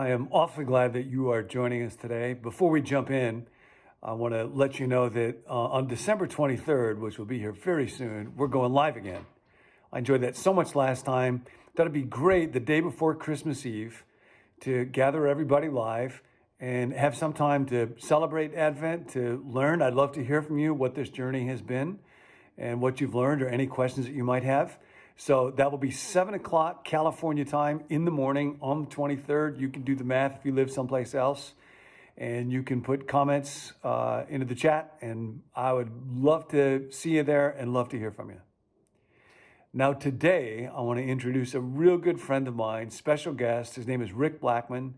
I am awfully glad that you are joining us today. Before we jump in, I want to let you know that on December 23rd, which will be here very soon, we're going live again. I enjoyed that so much last time. That'd be great the day before Christmas Eve to gather everybody live and have some time to celebrate Advent, to learn. I'd love to hear from you what this journey has been and what you've learned or any questions that you might have. So that will be 7 o'clock California time in the morning on the 23rd. You can do the math if you live someplace else. And you can put comments into the chat. And I would love to see you there and love to hear from you. Now today, I want to introduce a real good friend of mine, special guest. His name is Rick Blackman.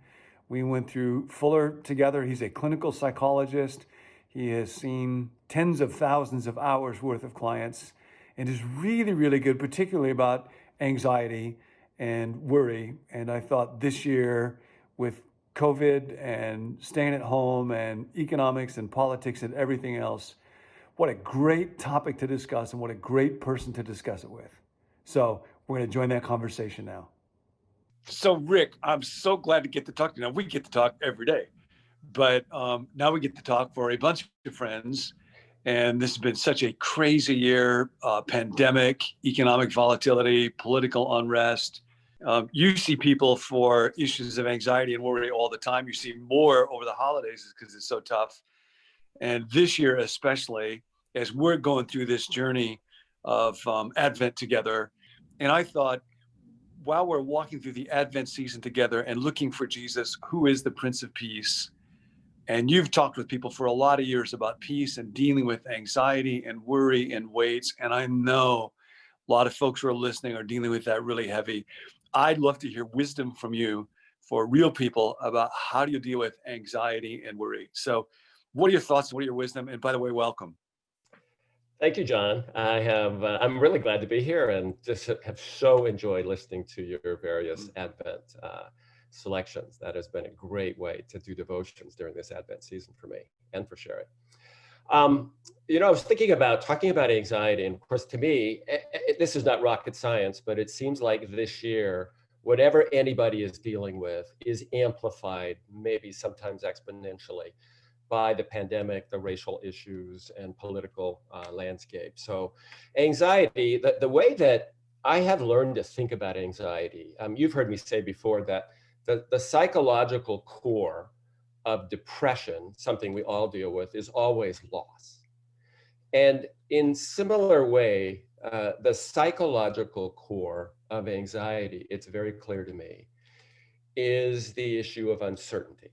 We went through Fuller together. He's a clinical psychologist. He has seen tens of thousands of hours worth of clients and is really, really good, particularly about anxiety and worry. And I thought this year with COVID and staying at home and economics and politics and everything else, what a great topic to discuss and what a great person to discuss it with. So we're going to join that conversation now. So Rick, I'm so glad to get to talk to you. Now we get to talk every day, but now we get to talk for a bunch of friends. And this has been such a crazy year, pandemic, economic volatility, political unrest. You see people for issues of anxiety and worry all the time. You see more over the holidays because it's so tough. And this year, especially, as we're going through this journey of Advent together. And I thought, while we're walking through the Advent season together and looking for Jesus, who is the Prince of Peace? And you've talked with people for a lot of years about peace and dealing with anxiety and worry and weights. And I know a lot of folks who are listening are dealing with that really heavy. I'd love to hear wisdom from you for real people about how do you deal with anxiety and worry. So what are your thoughts? What are your wisdom? And by the way, welcome. Thank you, John. I'm really glad to be here and just have so enjoyed listening to your various Advent selections. That has been a great way to do devotions during this Advent season for me and for Sherry. I was thinking about talking about anxiety, and of course, to me, this is not rocket science, but it seems like this year, whatever anybody is dealing with is amplified, maybe sometimes exponentially, by the pandemic, the racial issues, and political landscape. So anxiety, the way that I have learned to think about anxiety, you've heard me say before that the psychological core of depression, something we all deal with, is always loss. And in similar way, the psychological core of anxiety, it's very clear to me, is the issue of uncertainty.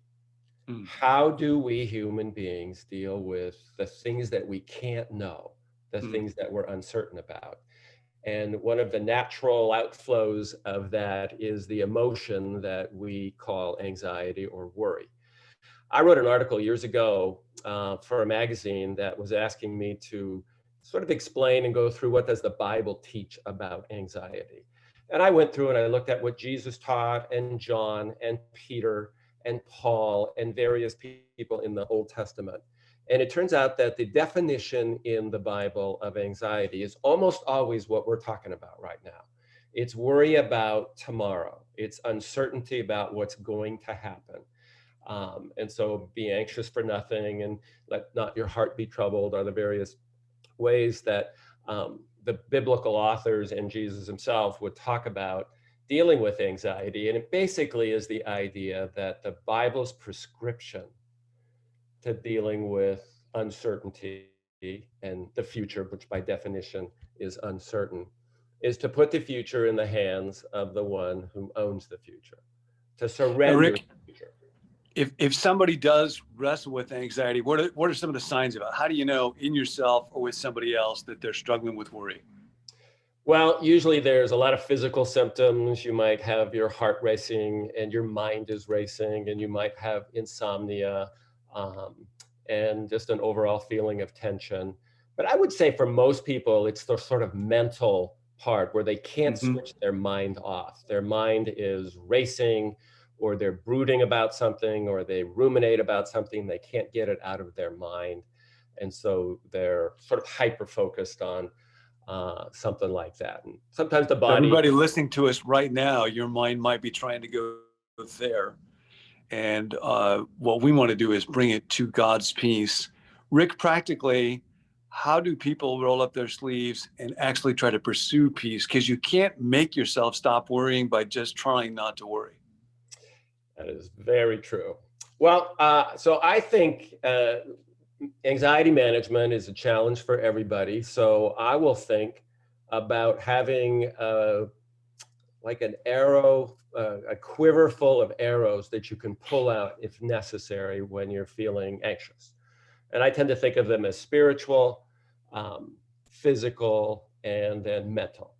How do we human beings deal with the things that we can't know, the things that we're uncertain about? And one of the natural outflows of that is the emotion that we call anxiety or worry. I wrote an article years ago for a magazine that was asking me to sort of explain and go through what does the Bible teach about anxiety. And I went through and I looked at what Jesus taught and John and Peter and Paul and various people in the Old Testament. And it turns out that the definition in the Bible of anxiety is almost always what we're talking about right now. It's worry about tomorrow. It's uncertainty about what's going to happen. And so be anxious for nothing and let not your heart be troubled are the various ways that the biblical authors and Jesus himself would talk about dealing with anxiety. And it basically is the idea that the Bible's prescription to dealing with uncertainty and the future, which by definition is uncertain, is to put the future in the hands of the one who owns the future, to surrender Rick, the future. If somebody does wrestle with anxiety, what are some of the signs about? How do you know in yourself or with somebody else that they're struggling with worry? Well, usually there's a lot of physical symptoms. You might have your heart racing and your mind is racing, and you might have insomnia and just an overall feeling of tension. But I would say for most people, it's the sort of mental part where they can't switch their mind off. Their mind is racing, or they're brooding about something, or they ruminate about something. They can't get it out of their mind. And so they're sort of hyper-focused on something like that. And sometimes the body... Everybody listening to us right now, your mind might be trying to go there. And what we want to do is bring it to God's peace. Rick, practically, how do people roll up their sleeves and actually try to pursue peace? Because you can't make yourself stop worrying by just trying not to worry. That is very true. Well, so I think anxiety management is a challenge for everybody. So I will think about having like an arrow, a quiver full of arrows that you can pull out if necessary when you're feeling anxious. And I tend to think of them as spiritual, physical, and then mental.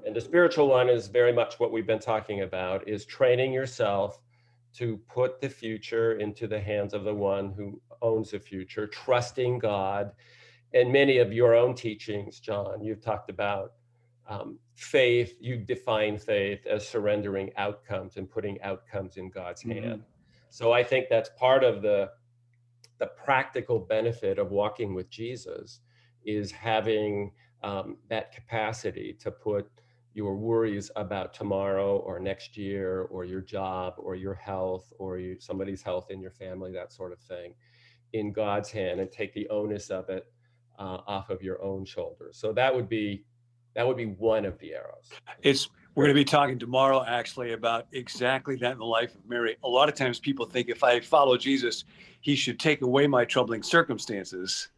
And the spiritual one is very much what we've been talking about, is training yourself to put the future into the hands of the one who owns the future, trusting God. And many of your own teachings, John, you've talked about faith. You define faith as surrendering outcomes and putting outcomes in God's hand. So I think that's part of the practical benefit of walking with Jesus, is having that capacity to put your worries about tomorrow or next year or your job or your health or somebody's health in your family, that sort of thing, in God's hand, and take the onus of it off of your own shoulders. So that would be one of the arrows. We're going to be talking tomorrow actually about exactly that in the life of Mary. A lot of times people think if I follow Jesus, he should take away my troubling circumstances.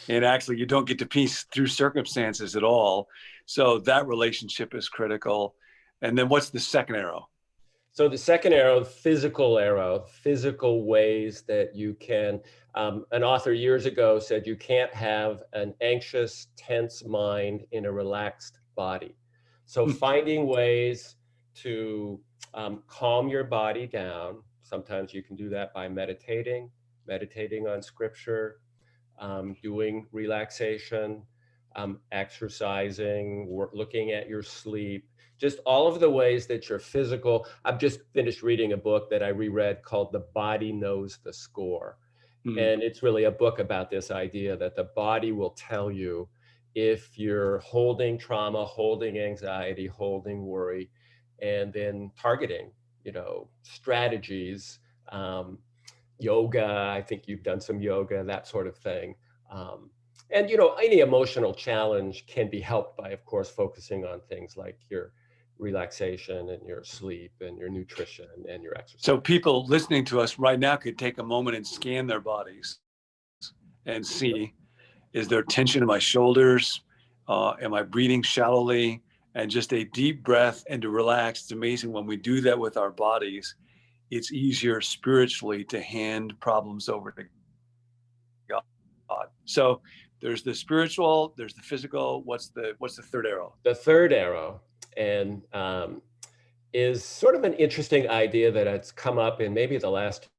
And actually, you don't get to peace through circumstances at all. So that relationship is critical. And then what's the second arrow? So the second arrow, physical ways that you can, an author years ago said you can't have an anxious, tense mind in a relaxed body. So finding ways to calm your body down. Sometimes you can do that by meditating on scripture, doing relaxation, exercising, looking at your sleep, just all of the ways that your physical. I've just finished reading a book that I reread called The Body Knows the Score. And it's really a book about this idea that the body will tell you if you're holding trauma, holding anxiety, holding worry, and then targeting, strategies, yoga. I think you've done some yoga, that sort of thing. And any emotional challenge can be helped by, of course, focusing on things like your relaxation and your sleep and your nutrition and your exercise. So people listening to us right now could take a moment and scan their bodies and see, is there tension in my shoulders? Am I breathing shallowly? And just a deep breath and to relax. It's amazing when we do that with our bodies, it's easier spiritually to hand problems over to God. So there's the spiritual, there's the physical. What's the third arrow? The third arrow, and is sort of an interesting idea that has come up in maybe the last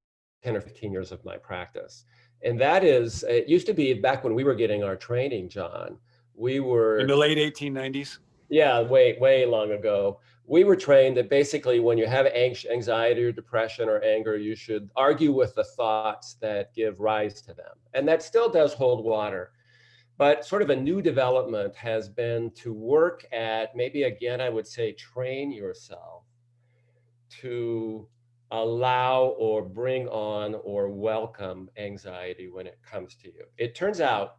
10 or 15 years of my practice. And that is, it used to be back when we were getting our training, John, we were in the late 1890s. Yeah, way long ago. We were trained that basically when you have anxiety or depression or anger, you should argue with the thoughts that give rise to them. And that still does hold water. But sort of a new development has been to work at, maybe again, I would say, train yourself to allow or bring on or welcome anxiety when it comes to you. It turns out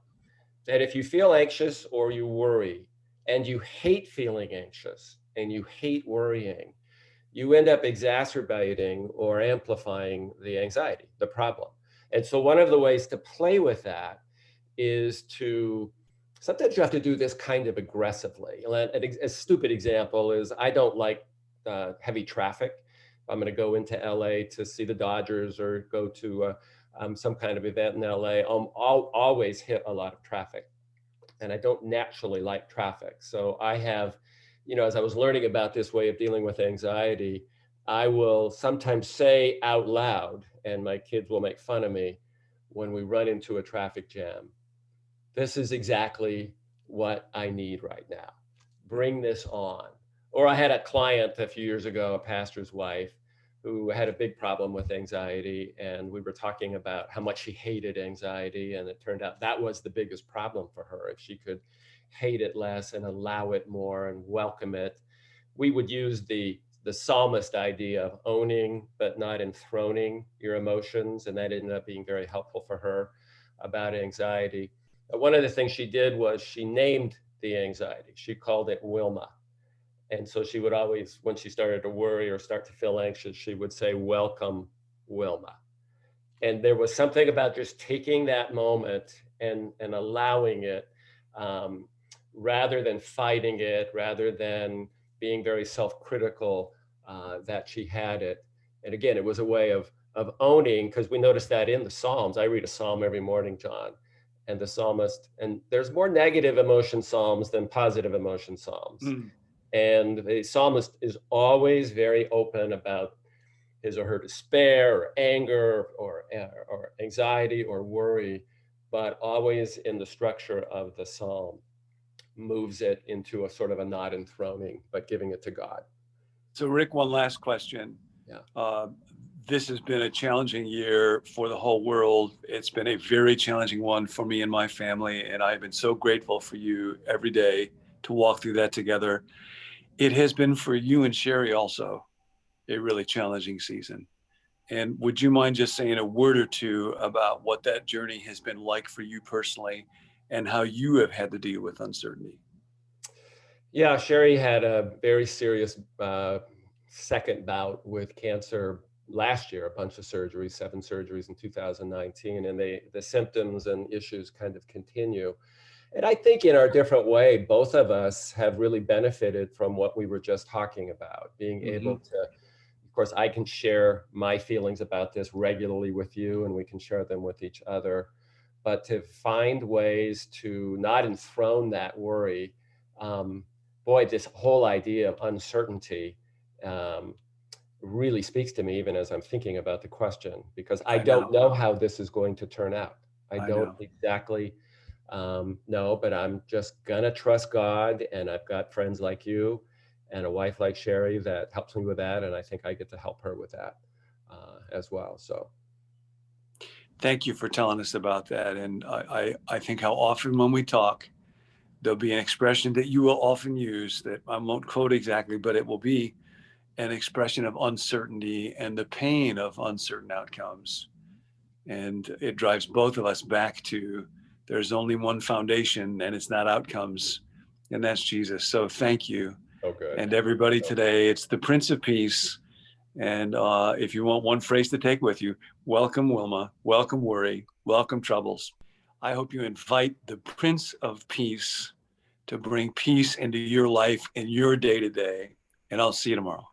that if you feel anxious or you worry, and you hate feeling anxious and you hate worrying, you end up exacerbating or amplifying the anxiety, the problem. And so one of the ways to play with that is to, sometimes you have to do this kind of aggressively. A stupid example is, I don't like heavy traffic. I'm going to go into LA to see the Dodgers or go to some kind of event in LA. I'll always hit a lot of traffic. And I don't naturally like traffic. So I have, as I was learning about this way of dealing with anxiety, I will sometimes say out loud, and my kids will make fun of me when we run into a traffic jam, this is exactly what I need right now. Bring this on. Or I had a client a few years ago, a pastor's wife, who had a big problem with anxiety. And we were talking about how much she hated anxiety. And it turned out that was the biggest problem for her. If she could hate it less and allow it more and welcome it, we would use the the psalmist idea of owning but not enthroning your emotions, and that ended up being very helpful for her about anxiety. One of the things she did was she named the anxiety. She called it Wilma. And so she would always, when she started to worry or start to feel anxious, she would say, "Welcome, Wilma." And there was something about just taking that moment and allowing it, um, rather than fighting it, rather than being very self-critical, that she had it. And again, it was a way of owning, because we noticed that in the Psalms. I read a Psalm every morning, John, and the psalmist, and there's more negative emotion Psalms than positive emotion Psalms. Mm. And the psalmist is always very open about his or her despair or anger or anxiety or worry, but always in the structure of the psalm moves it into a sort of a not enthroning, but giving it to God. So, Rick, one last question. Yeah. This has been a challenging year for the whole world. It's been a very challenging one for me and my family, and I've been so grateful for you every day to walk through that together. It has been for you and Sherry also a really challenging season. And would you mind just saying a word or two about what that journey has been like for you personally and how you have had to deal with uncertainty? Yeah, Sherry had a very serious second bout with cancer last year, a bunch of surgeries, 7 surgeries in 2019, and the symptoms and issues kind of continue. And I think in our different way, both of us have really benefited from what we were just talking about, being able to, of course, I can share my feelings about this regularly with you, and we can share them with each other. But to find ways to not enthrone that worry, boy, this whole idea of uncertainty um, really speaks to me, even as I'm thinking about the question, because I I know. don't know how this is going to turn out. I I don't know. exactly know, but I'm just gonna trust God, and I've got friends like you and a wife like Sherry that helps me with that, and I think I get to help her with that as well. So Thank you for telling us about that. And I think how often when we talk, there'll be an expression that you will often use that I won't quote exactly, but it will be an expression of uncertainty and the pain of uncertain outcomes. And it drives both of us back to there's only one foundation and it's not outcomes, and that's Jesus. So thank you. oh good. And everybody today, it's the Prince of Peace. And if you want one phrase to take with you, welcome Wilma, welcome worry, welcome troubles. I hope you invite the Prince of Peace to bring peace into your life and your day to day. And I'll see you tomorrow.